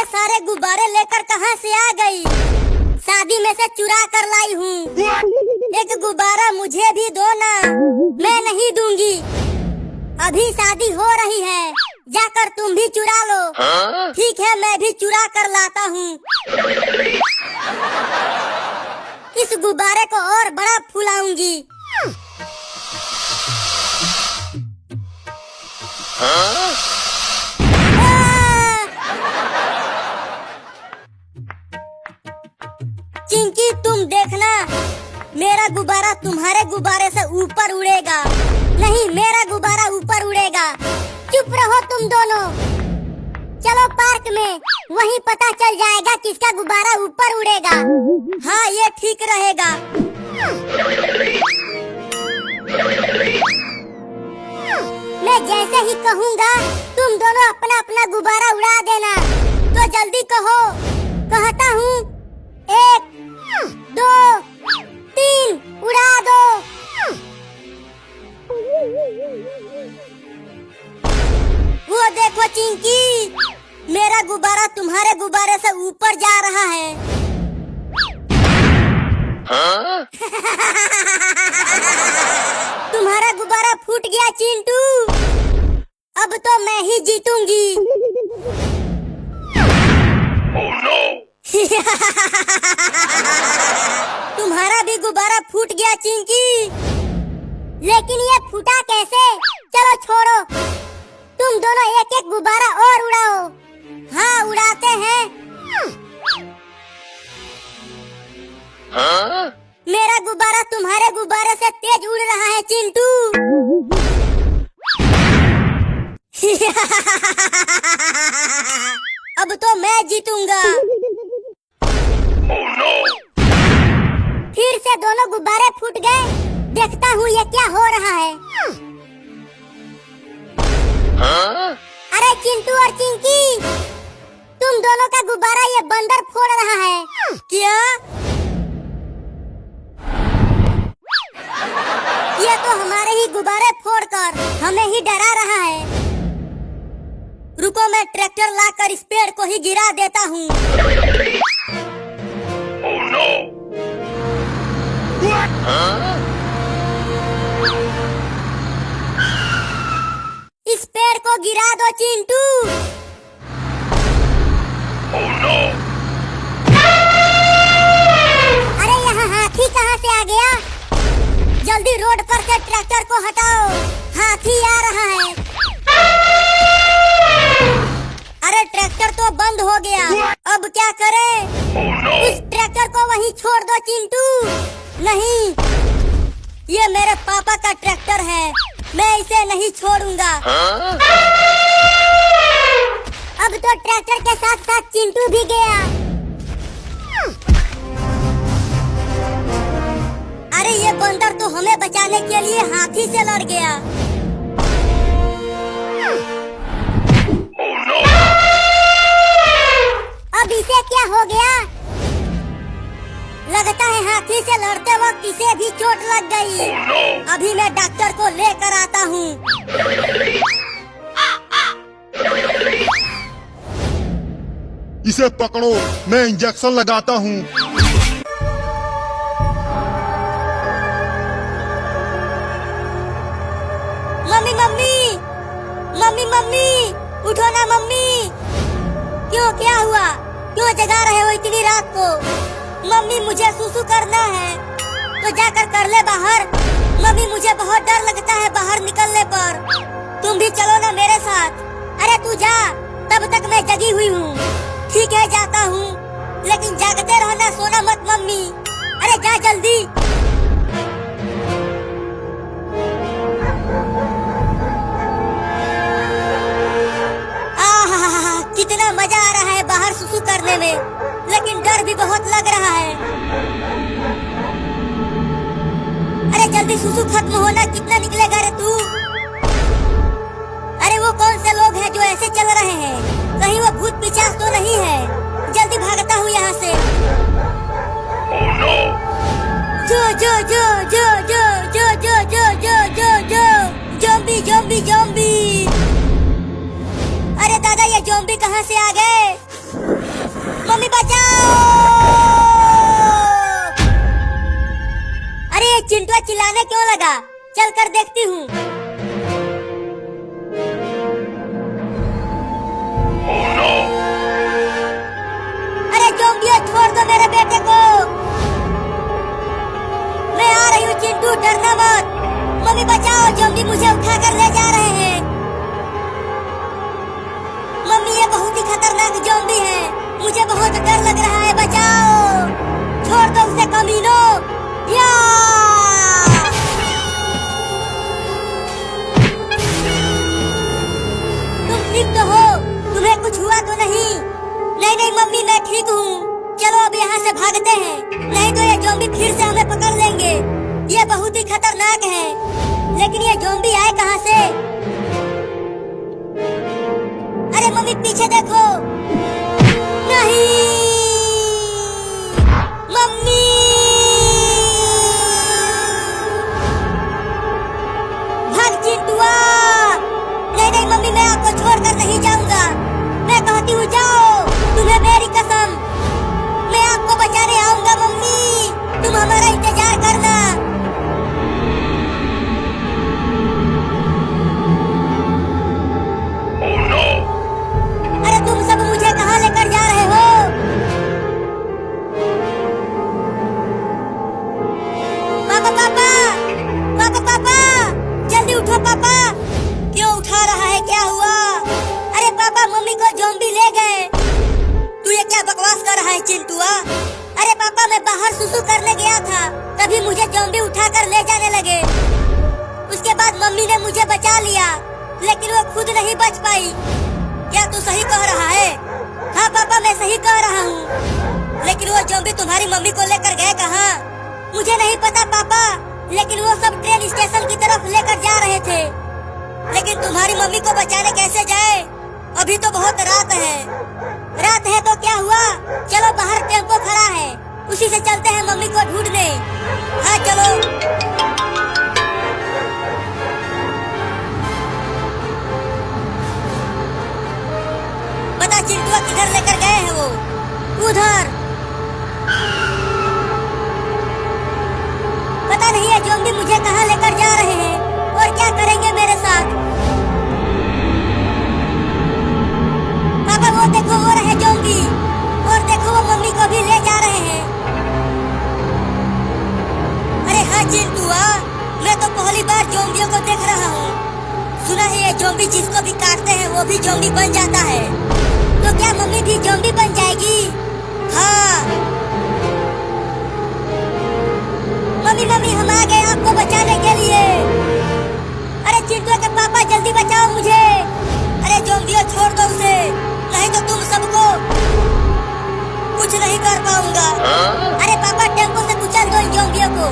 सारे गुब्बारे लेकर कहाँ से आ गई? शादी में से चुरा कर लाई हूँ। एक गुब्बारा मुझे भी दो ना, मैं नहीं दूंगी। अभी शादी हो रही है, जाकर तुम भी चुरा लो। ठीक है, मैं भी चुरा कर लाता हूँ। इस गुब्बारे को और बड़ा फुलाऊंगी। चिंकी, तुम देखना, मेरा गुब्बारा तुम्हारे गुब्बारे से ऊपर उड़ेगा। नहीं, मेरा गुब्बारा ऊपर उड़ेगा। चुप रहो तुम दोनों। चलो पार्क में, वहीं पता चल जाएगा किसका गुब्बारा ऊपर उड़ेगा। हाँ, ये ठीक रहेगा। मैं जैसे ही कहूँगा, तुम दोनों अपना अपना गुब्बारा उड़ा देना। तो जल्दी कहो। कहता हूँ, 1 2 3, उड़ा दो। वो देखो चिंकी, मेरा गुब्बारा तुम्हारे गुब्बारे से ऊपर जा रहा है। तुम्हारा गुब्बारा फूट गया चिंटू। अब तो मैं ही जीतूंगी। Oh no! तुम्हारा भी गुब्बारा फूट गया चिंकी। लेकिन ये फूटा कैसे? चलो छोड़ो, तुम दोनों एक एक गुब्बारा और उड़ाओ। हाँ, उड़ाते हैं। मेरा गुब्बारा तुम्हारे गुब्बारे से तेज उड़ रहा है चिंटू। अब तो मैं जीतूंगा। Oh no! फिर से दोनों गुब्बारे फूट गए। देखता हूँ ये क्या हो रहा है। अरे चिंटू और चिंकी, तुम दोनों का गुब्बारा ये बंदर फोड़ रहा है। क्या? ये तो हमारे ही गुब्बारे फोड़कर हमें ही डरा रहा है। रुको, मैं ट्रैक्टर लाकर इस पेड़ को ही गिरा देता हूँ। Oh no! इस पेड़ को गिरा दो चिंटू। Oh no! अरे यहाँ हाथी कहाँ से आ गया? जल्दी रोड पर से ट्रैक्टर को हटाओ, हाथी आ रहा है। अरे ट्रैक्टर तो बंद हो गया, अब क्या करें? Oh no! उस ट्रैक्टर को वहीं छोड़ दो चिंटू। नहीं, ये मेरे पापा का ट्रैक्टर है, मैं इसे नहीं छोड़ूंगा। अब तो ट्रैक्टर के साथ साथ चिंटू भी गया। अरे ये बंदर तो हमें बचाने के लिए हाथी से लड़ गया। Oh no! अब इसे क्या हो गया? लगता है हाथी से लड़ते वक्त इसे भी चोट लग गई। Oh no! अभी मैं डॉक्टर को लेकर आता हूँ। इसे पकड़ो, मैं इंजेक्शन लगाता हूँ। मम्मी मम्मी मम्मी मम्मी, उठो ना मम्मी। क्यों, क्या हुआ? क्यों जगा रहे हो इतनी रात को? मम्मी, मुझे सुसु करना है, तो जाकर कर ले बाहर। मम्मी, मुझे बहुत डर लगता है बाहर निकलने पर। तुम भी चलो ना मेरे साथ। अरे तू जा, तब तक मैं जगी हुई हूँ। ठीक है, जाता हूँ, लेकिन जागते रहना, सोना मत मम्मी। अरे जा जल्दी। कितना मजा आ रहा है बाहर सुसु करने में, लेकिन डर भी बहुत लग रहा है। अरे जल्दी सुसु खत्म होना, कितना निकलेगा रे तू? अरे वो कौन से लोग हैं जो ऐसे चल रहे हैं? कहीं वो भूत पिशाच तो नहीं है? जल्दी भागता हूँ यहाँ से। Oh no! जो जो जो जो जो जो जो जो जो जो जो ज़ॉम्बी ज़ॉम्बी ज़ॉम्बी। अरे दादा, ये ज़ॉम्बी कहाँ से आ गए? चिंटुआ चिल्लाने क्यों लगा? चल कर देखती हूँ। Oh no! अरे जोम्बियों, छोड़ दो मेरे बेटे को। मैं आ रही हूँ चिंटू, डरना मत। मम्मी बचाओ, जोम्बी मुझे उठाकर ले जा रहे हैं। मम्मी, ये बहुत ही खतरनाक जोम्बी है, मुझे बहुत डर लग रहा है, बचाओ। छोड़ दो उसे कमीनो। या! तुम ठीक तो हो? तुम्हें कुछ हुआ तो नहीं? नहीं मम्मी, मैं ठीक हूँ। चलो अब यहाँ से भागते हैं, नहीं तो ये जोम्बी फिर से हमें पकड़ लेंगे। ये बहुत ही खतरनाक है। लेकिन ये जोम्बी आए कहाँ से? अरे मम्मी, पीछे देखो। नहीं मम्मी, भाग चिंटुआ। नहीं मम्मी, मैं आपको छोड़कर नहीं जाऊंगा। मैं कहती हूँ जाओ, तुम्हें मेरी कसम, मैं आपको बचाने आऊंगा। मम्मी, तुम हमारा इंतजार करना। Oh no! अरे तुम सब मुझे कहाँ लेकर जा रहे हो? पापा पापा पापा पापा, जल्दी उठो पापा। क्यों उठा रहा है, क्या हुआ? अरे पापा, मम्मी को जोम्बी ले गए। तू ये क्या बकवास कर रहा है चिंटुआ? अरे पापा, मैं बाहर सुसु करने गया था, तभी मुझे जोम्बी उठाकर ले जाने लगे। उसके बाद मम्मी ने मुझे बचा लिया, लेकिन वो खुद नहीं बच पाई। क्या तू सही कह रहा है? हाँ पापा, मैं सही कह रहा हूँ। लेकिन वो जोम्बी तुम्हारी मम्मी को लेकर गए कहाँ? मुझे नहीं पता पापा, लेकिन वो सब ट्रेन स्टेशन की तरफ लेकर जा रहे थे। लेकिन तुम्हारी मम्मी को बचाने कैसे जाए? अभी तो बहुत रात है। रात है तो क्या हुआ? चलो, बाहर टेम्पो खड़ा है, उसी से चलते हैं मम्मी को ढूंढने। हाँ चलो। बता चिंटुआ, किधर लेकर गए हैं वो? उधर। पता नहीं है जोम्बी मुझे कहाँ लेकर जा रहे हैं और क्या करेंगे मेरे साथ। पापा, वो देखो, वो रहे जोम्बी, और देखो वो मम्मी को भी ले जा रहे हैं। अरे हाँ चिंटुआ, मैं तो पहली बार जोम्बियों को देख रहा हूँ। सुना है ये जोम्बी जिसको भी काटते हैं वो भी जोम्बी बन जाता है। तो क्या मम्मी भी जोम्बी बन जाएगी? हाँ मम्मी, हम आ गए आपको बचाने के लिए। अरे चिंटुआ के पापा, जल्दी बचाओ मुझे। अरे जोम्बियों, छोड़ दो उसे, नहीं तो तुम सबको कुछ नहीं कर पाऊंगा। अरे पापा, टेम्पो से कुचल दो इन जोम्बियों को।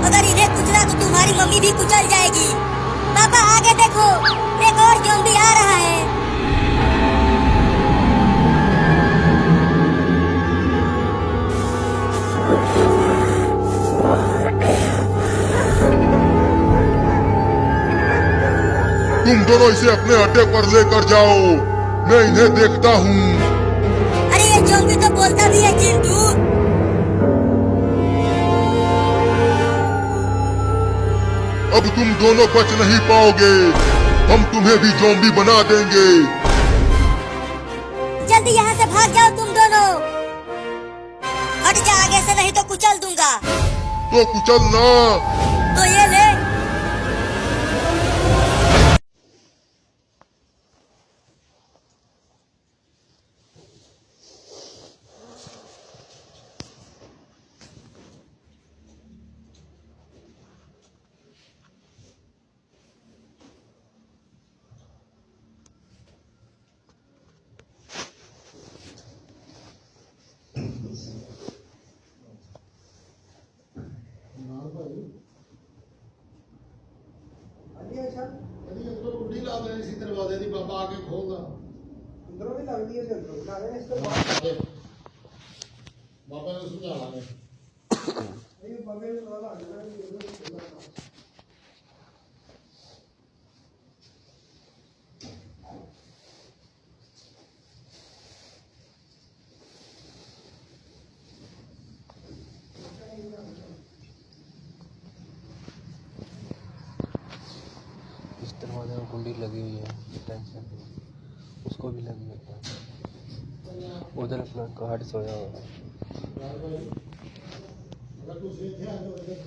अगर इन्हें कुचला तो तुम्हारी मम्मी भी कुचल जाएगी। पापा, आगे देखो, एक और जोम्बी आ रहा है। तुम दोनों इसे अपने अड्डे पर लेकर जाओ, मैं इन्हें देखता हूँ। अरे ये जोम्बी तो बोलता भी है चिंटू। अब तुम दोनों बच नहीं पाओगे, हम तुम्हें भी जोम्बी बना देंगे। जल्दी यहाँ से भाग जाओ तुम दोनों। हट जा आगे से, नहीं तो कुचल दूंगा। तो कुचल ना। तो ये ले। ਇਹਦੀ ਅੰਦਰੋਂ ਕੁੰਡੀ ਲਾ ਦੇਣੀ ਸੀ ਦਰਵਾਜ਼ੇ ਦੀ, ਬਾਬਾ ਆ ਕੇ ਖੋਲਦਾ। ਅੰਦਰੋਂ ਵੀ ਲੱਗਦੀ ਹੈ, ਅੰਦਰੋਂ ਵੀ ਲਾ ਦੇਣੀ ਇਸ ਤੋਂ ਬਾਅਦ ਬਾਬਾ ਨੂੰ ਸਮਝਾ ਲਾਂਗੇ। ਇਹ ਬਾਬੇ ਨੂੰ ਪਤਾ ਲੱਗ ਜਾਣਾ ਕਿ ਇਹਨੂੰ दरवाजे में कुंडी लगी हुई है, टेंशन उसको भी लगी हुई है। उधर अपना गार्ड सोया हुआ है। अगर तू सीधे आ जाओ इधर